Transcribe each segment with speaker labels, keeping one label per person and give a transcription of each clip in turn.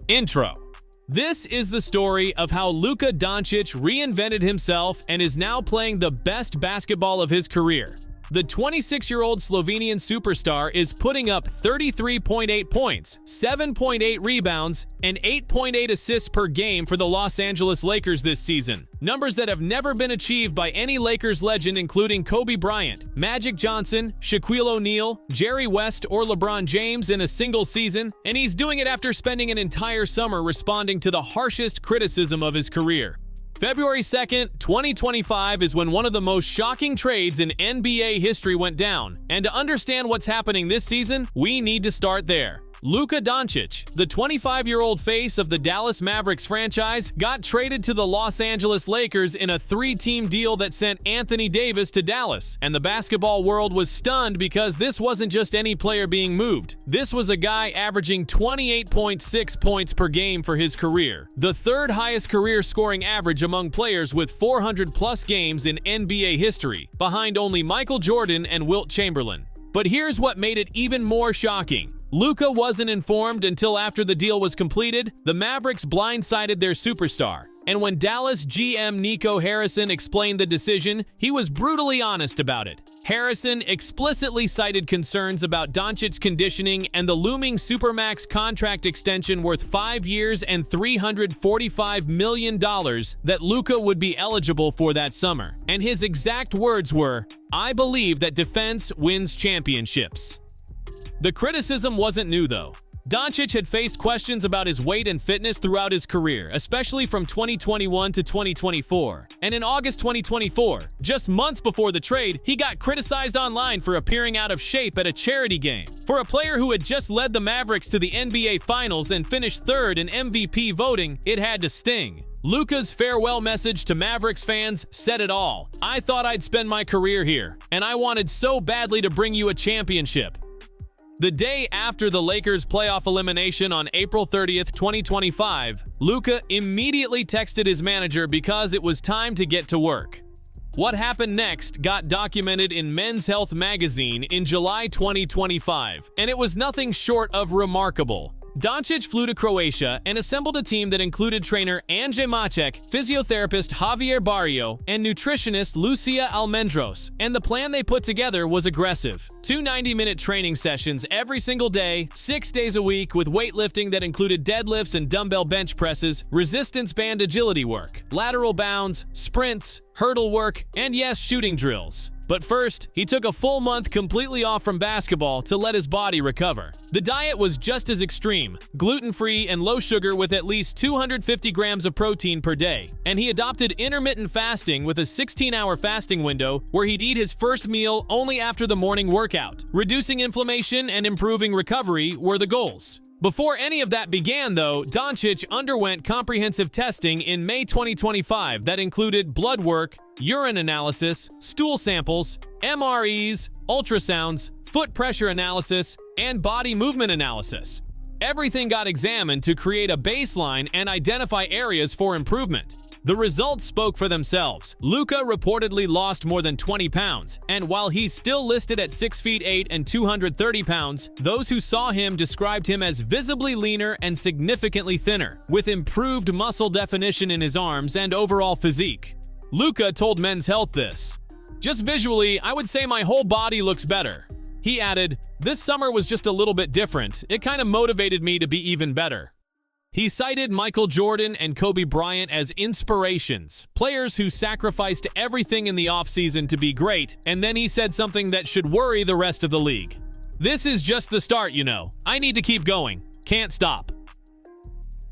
Speaker 1: Intro. This is the story of how Luka Doncic reinvented himself and is now playing the best basketball of his career. The 26-year-old Slovenian superstar is putting up 33.8 points, 7.8 rebounds, and 8.8 assists per game for the Los Angeles Lakers this season. Numbers that have never been achieved by any Lakers legend, including Kobe Bryant, Magic Johnson, Shaquille O'Neal, Jerry West, or LeBron James in a single season, and he's doing it after spending an entire summer responding to the harshest criticism of his career. February 2nd, 2025 is when one of the most shocking trades in NBA history went down. And to understand what's happening this season, we need to start there. Luka Doncic, the 25-year-old face of the Dallas Mavericks franchise, got traded to the Los Angeles Lakers in a three-team deal that sent Anthony Davis to Dallas. And the basketball world was stunned because this wasn't just any player being moved. This was a guy averaging 28.6 points per game for his career, the third highest career scoring average among players with 400-plus games in NBA history, behind only Michael Jordan and Wilt Chamberlain. But here's what made it even more shocking. Luka wasn't informed until after the deal was completed. The Mavericks blindsided their superstar. And when Dallas GM Nico Harrison explained the decision, he was brutally honest about it. Harrison explicitly cited concerns about Doncic's conditioning and the looming Supermax contract extension worth 5 years and $345 million that Luka would be eligible for that summer. And his exact words were, "I believe that defense wins championships." The criticism wasn't new, though. Doncic had faced questions about his weight and fitness throughout his career, especially from 2021 to 2024. And in August 2024, just months before the trade, he got criticized online for appearing out of shape at a charity game. For a player who had just led the Mavericks to the NBA Finals and finished third in MVP voting, it had to sting. Luka's farewell message to Mavericks fans said it all. "I thought I'd spend my career here, and I wanted so badly to bring you a championship." The day after the Lakers' playoff elimination on April 30th, 2025, Luka immediately texted his manager because it was time to get to work. What happened next got documented in Men's Health magazine in July 2025, and it was nothing short of remarkable. Doncic flew to Croatia and assembled a team that included trainer Anje Macek, physiotherapist Javier Barrio, and nutritionist Lucia Almendros, and the plan they put together was aggressive. 2 90-minute training sessions every single day, 6 days a week, with weightlifting that included deadlifts and dumbbell bench presses, resistance band agility work, lateral bounds, sprints, hurdle work, and yes, shooting drills. But first, he took a full month completely off from basketball to let his body recover. The diet was just as extreme, gluten-free and low sugar with at least 250 grams of protein per day. And he adopted intermittent fasting with a 16-hour fasting window where he'd eat his first meal only after the morning workout. Reducing inflammation and improving recovery were the goals. Before any of that began, though, Doncic underwent comprehensive testing in May 2025 that included blood work, urine analysis, stool samples, MREs, ultrasounds, foot pressure analysis, and body movement analysis. Everything got examined to create a baseline and identify areas for improvement. The results spoke for themselves. Luka reportedly lost more than 20 pounds, and while he's still listed at 6 feet 8 and 230 pounds, those who saw him described him as visibly leaner and significantly thinner, with improved muscle definition in his arms and overall physique. Luka told Men's Health this, "Just visually, I would say my whole body looks better." He added, "This summer was just a little bit different. It kind of motivated me to be even better." He cited Michael Jordan and Kobe Bryant as inspirations, players who sacrificed everything in the offseason to be great, and then he said something that should worry the rest of the league. "This is just the start, you know. I need to keep going. Can't stop."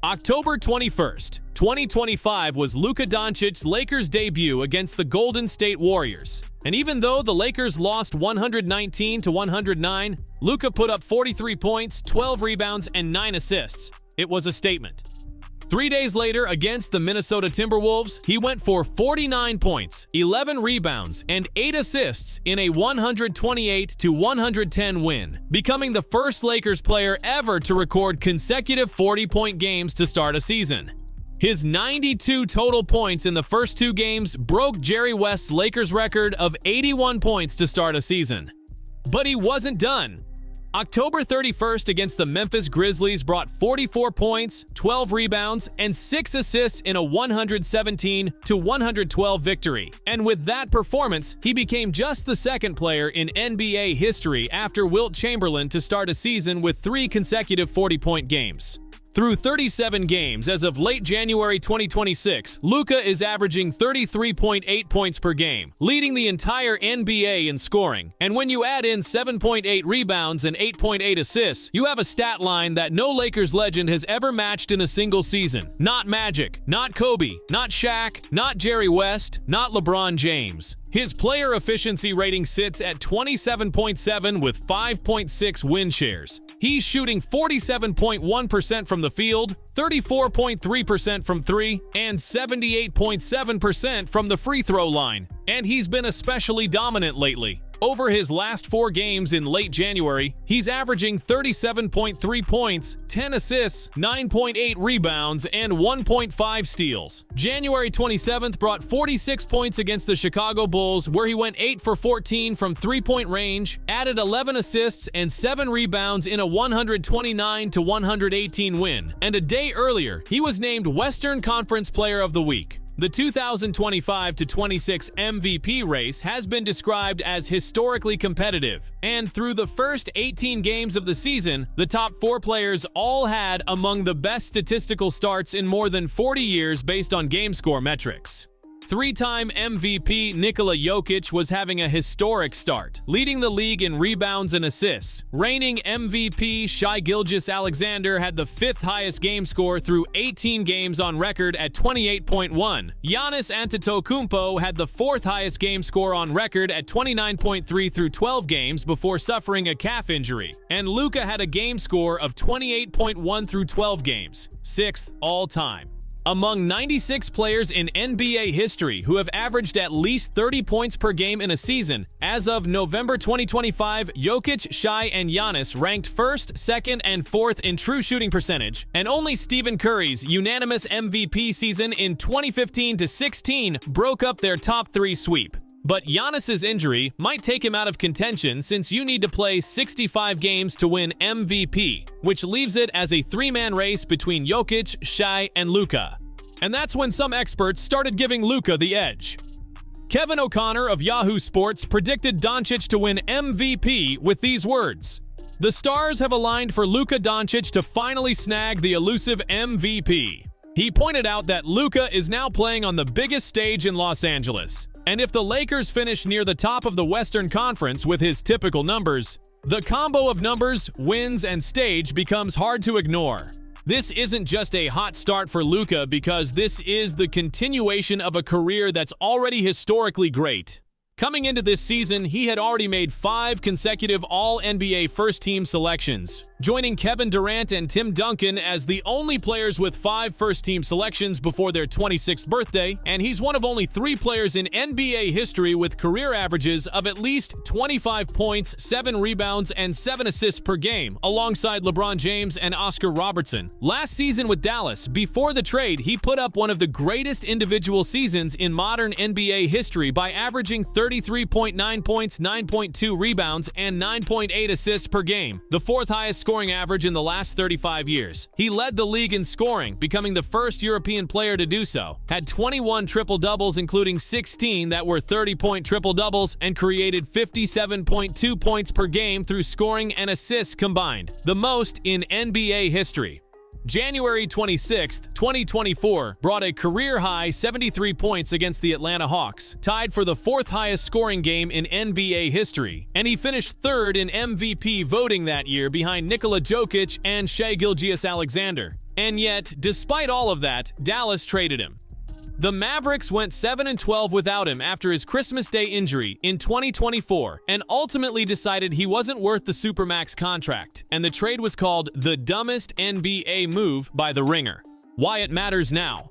Speaker 1: October 21st, 2025 was Luka Doncic's Lakers debut against the Golden State Warriors. And even though the Lakers lost 119-109, Luka put up 43 points, 12 rebounds, and 9 assists. It was a statement. 3 days later, against the Minnesota Timberwolves, he went for 49 points, 11 rebounds, and 8 assists in a 128-110 win, becoming the first Lakers player ever to record consecutive 40-point games to start a season. His 92 total points in the first 2 games broke Jerry West's Lakers record of 81 points to start a season. But he wasn't done. October 31st against the Memphis Grizzlies brought 44 points, 12 rebounds, and 6 assists in a 117-112 victory. And with that performance, he became just the second player in NBA history after Wilt Chamberlain to start a season with 3 consecutive 40-point games. Through 37 games as of late January 2026, Luka is averaging 33.8 points per game, leading the entire NBA in scoring. And when you add in 7.8 rebounds and 8.8 assists, you have a stat line that no Lakers legend has ever matched in a single season. Not Magic, not Kobe, not Shaq, not Jerry West, not LeBron James. His player efficiency rating sits at 27.7 with 5.6 win shares. He's shooting 47.1% from the field, 34.3% from 3, and 78.7% from the free throw line. And he's been especially dominant lately. Over his last 4 games in late January, he's averaging 37.3 points, 10 assists, 9.8 rebounds, and 1.5 steals. January 27th brought 46 points against the Chicago Bulls, where he went 8 for 14 from three-point range, added 11 assists and 7 rebounds in a 129-118 win. And a day earlier, he was named Western Conference Player of the Week. The 2025-26 MVP race has been described as historically competitive, and through the first 18 games of the season, the top 4 players all had among the best statistical starts in more than 40 years based on game score metrics. 3-time MVP Nikola Jokić was having a historic start, leading the league in rebounds and assists. Reigning MVP Shai Gilgeous-Alexander had the 5th highest game score through 18 games on record at 28.1. Giannis Antetokounmpo had the 4th highest game score on record at 29.3 through 12 games before suffering a calf injury. And Luka had a game score of 28.1 through 12 games, 6th all-time. Among 96 players in NBA history who have averaged at least 30 points per game in a season, as of November 2025, Jokić, Shai, and Giannis ranked 1st, 2nd, and 4th in true shooting percentage, and only Stephen Curry's unanimous MVP season in 2015-16 broke up their top 3 sweep. But Giannis's injury might take him out of contention since you need to play 65 games to win MVP, which leaves it as a 3-man race between Jokić, Shai, and Luka. And that's when some experts started giving Luka the edge. Kevin O'Connor of Yahoo Sports predicted Doncic to win MVP with these words: "The stars have aligned for Luka Doncic to finally snag the elusive MVP." He pointed out that Luka is now playing on the biggest stage in Los Angeles. And if the Lakers finish near the top of the Western Conference with his typical numbers, the combo of numbers, wins, and stage becomes hard to ignore. This isn't just a hot start for Luka because this is the continuation of a career that's already historically great. Coming into this season, he had already made 5 consecutive All-NBA first-team selections, joining Kevin Durant and Tim Duncan as the only players with 5 first-team selections before their 26th birthday, and he's one of only 3 players in NBA history with career averages of at least 25 points, 7 rebounds, and 7 assists per game, alongside LeBron James and Oscar Robertson. Last season with Dallas, before the trade, he put up one of the greatest individual seasons in modern NBA history by averaging 33.9 points, 9.2 rebounds, and 9.8 assists per game, the 4th highest scoring average in the last 35 years. He led the league in scoring, becoming the first European player to do so, had 21 triple-doubles including 16 that were 30-point triple-doubles, and created 57.2 points per game through scoring and assists combined, the most in NBA history. January 26, 2024 brought a career-high 73 points against the Atlanta Hawks, tied for the 4th highest scoring game in NBA history, and he finished 3rd in MVP voting that year behind Nikola Jokić and Shai Gilgeous-Alexander. And yet, despite all of that, Dallas traded him. The Mavericks went 7-12 without him after his Christmas Day injury in 2024 and ultimately decided he wasn't worth the Supermax contract, and the trade was called the dumbest NBA move by The Ringer. Why it matters now.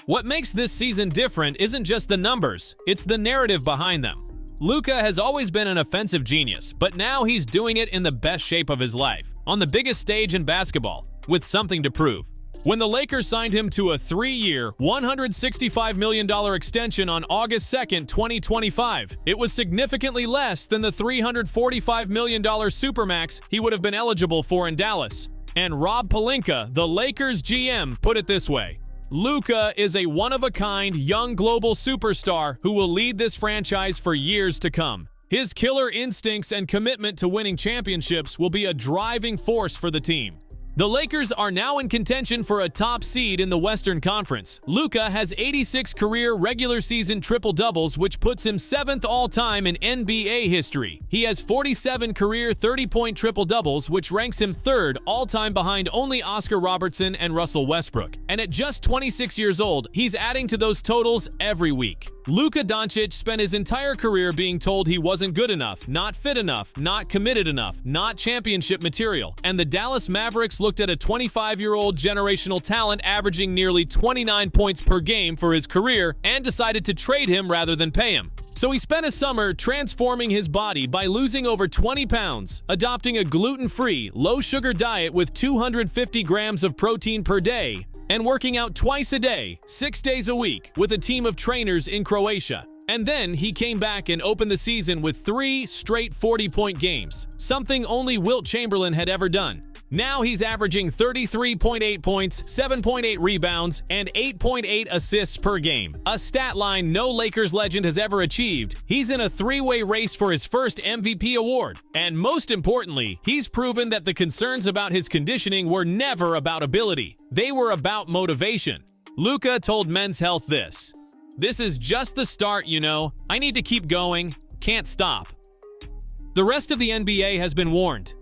Speaker 1: What makes this season different isn't just the numbers, it's the narrative behind them. Luka has always been an offensive genius, but now he's doing it in the best shape of his life, on the biggest stage in basketball, with something to prove. when the Lakers signed him to a 3-year, $165 million extension on August 2, 2025. It was significantly less than the $345 million supermax he would have been eligible for in Dallas. And Rob Pelinka, the Lakers GM, put it this way: Luka is a one-of-a-kind young global superstar who will lead this franchise for years to come. His killer instincts and commitment to winning championships will be a driving force for the team. The Lakers are now in contention for a top seed in the Western Conference. Luka has 86 career regular season triple-doubles, which puts him 7th all-time in NBA history. He has 47 career 30-point triple-doubles, which ranks him 3rd all-time behind only Oscar Robertson and Russell Westbrook. And at just 26 years old, he's adding to those totals every week. Luka Doncic spent his entire career being told he wasn't good enough, not fit enough, not committed enough, not championship material. And the Dallas Mavericks looked at a 25-year-old generational talent averaging nearly 29 points per game for his career and decided to trade him rather than pay him. So he spent a summer transforming his body by losing over 20 pounds, adopting a gluten-free, low-sugar diet with 250 grams of protein per day, and working out twice a day, 6 days a week, with a team of trainers in Croatia. And then he came back and opened the season with 3 straight 40-point games, something only Wilt Chamberlain had ever done. Now he's averaging 33.8 points, 7.8 rebounds, and 8.8 assists per game, a stat line no Lakers legend has ever achieved. He's in a 3-way race for his first MVP award. And most importantly, he's proven that the concerns about his conditioning were never about ability. They were about motivation. Luka told Men's Health this: "This is just the start, you know. I need to keep going. Can't stop." The rest of the NBA has been warned.